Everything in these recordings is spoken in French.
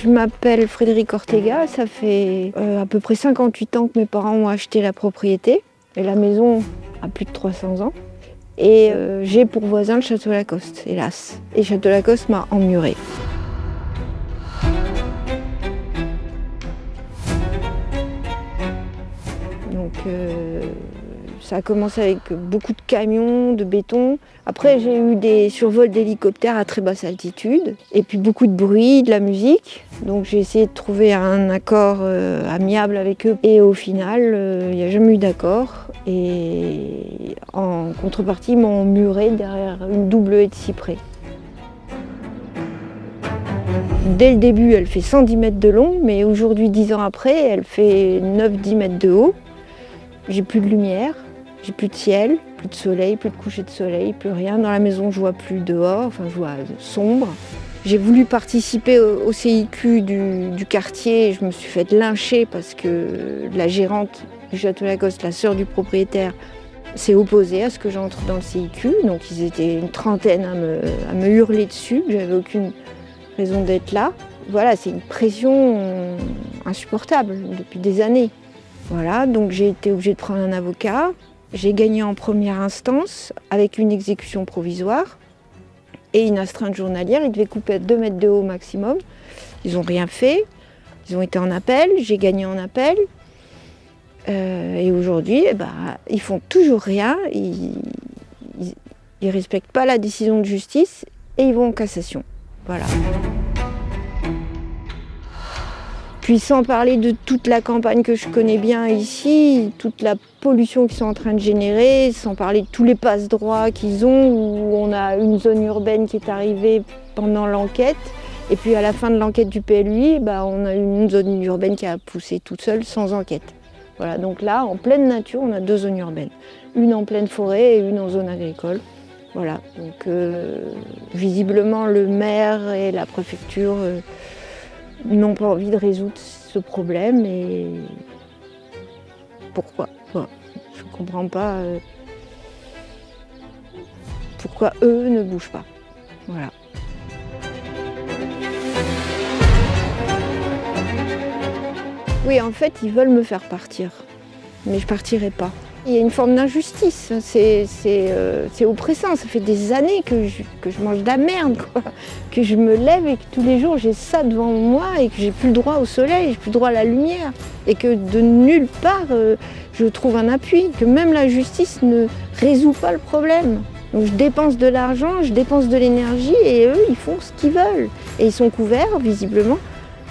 Je m'appelle Frédéric Ortega, ça fait à peu près 58 ans que mes parents ont acheté la propriété. Et la maison a plus de 300 ans. Et j'ai pour voisin le Château Lacoste, hélas. Et Château Lacoste m'a emmurée. Donc ça a commencé avec beaucoup de camions, de béton. Après j'ai eu des survols d'hélicoptères à très basse altitude. Et puis beaucoup de bruit, de la musique. Donc j'ai essayé de trouver un accord amiable avec eux. Et au final, il n'y a jamais eu d'accord. Et en contrepartie, ils m'ont muré derrière une double haie de cyprès. Dès le début, elle fait 110 mètres de long, mais aujourd'hui, 10 ans après, elle fait 9-10 mètres de haut. J'ai plus de lumière, j'ai plus de ciel, plus de soleil, plus de coucher de soleil, plus rien. Dans la maison, je vois plus dehors, enfin je vois sombre. J'ai voulu participer au CIQ du quartier, je me suis fait lyncher parce que la gérante du Château Lacoste, la sœur du propriétaire, s'est opposée à ce que j'entre dans le CIQ. Donc ils étaient une trentaine à me hurler dessus, j'avais aucune raison d'être là. Voilà, c'est une pression insupportable depuis des années. Voilà, donc j'ai été obligée de prendre un avocat. J'ai gagné en première instance avec une exécution provisoire et une astreinte journalière. Ils devaient couper à 2 mètres de haut maximum. Ils n'ont rien fait. Ils ont été en appel. J'ai gagné en appel. Et aujourd'hui, ils font toujours rien. Ils respectent pas la décision de justice et ils vont en cassation. Voilà. Puis sans parler de toute la campagne que je connais bien ici, toute la pollution qu'ils sont en train de générer, sans parler de tous les passe-droits qu'ils ont, où on a une zone urbaine qui est arrivée pendant l'enquête. Et puis à la fin de l'enquête du PLUI, on a une zone urbaine qui a poussé toute seule sans enquête. Voilà, donc là, en pleine nature, on a 2 zones urbaines. Une en pleine forêt et une en zone agricole. Voilà, donc visiblement le maire et la préfecture n'ont pas envie de résoudre ce problème et pourquoi? Voilà. Je ne comprends pas pourquoi eux ne bougent pas. Voilà. Oui, en fait, ils veulent me faire partir, mais je partirai pas. Il y a une forme d'injustice, c'est oppressant, ça fait des années que je mange de la merde, quoi. Que je me lève et que tous les jours j'ai ça devant moi et que j'ai plus le droit au soleil, j'ai plus le droit à la lumière et que de nulle part je trouve un appui, que même la justice ne résout pas le problème. Donc je dépense de l'argent, je dépense de l'énergie et eux ils font ce qu'ils veulent. Et ils sont couverts visiblement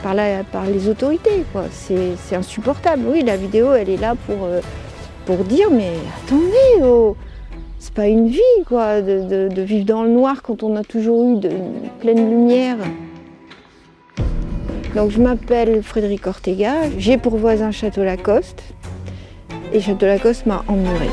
par les autorités, quoi. C'est insupportable. Oui, la vidéo elle est là pour dire mais attendez, oh, c'est pas une vie quoi, de vivre dans le noir quand on a toujours eu de pleine lumière. Donc je m'appelle Frédéric Ortega, j'ai pour voisin Château Lacoste et Château Lacoste m'a emmurée.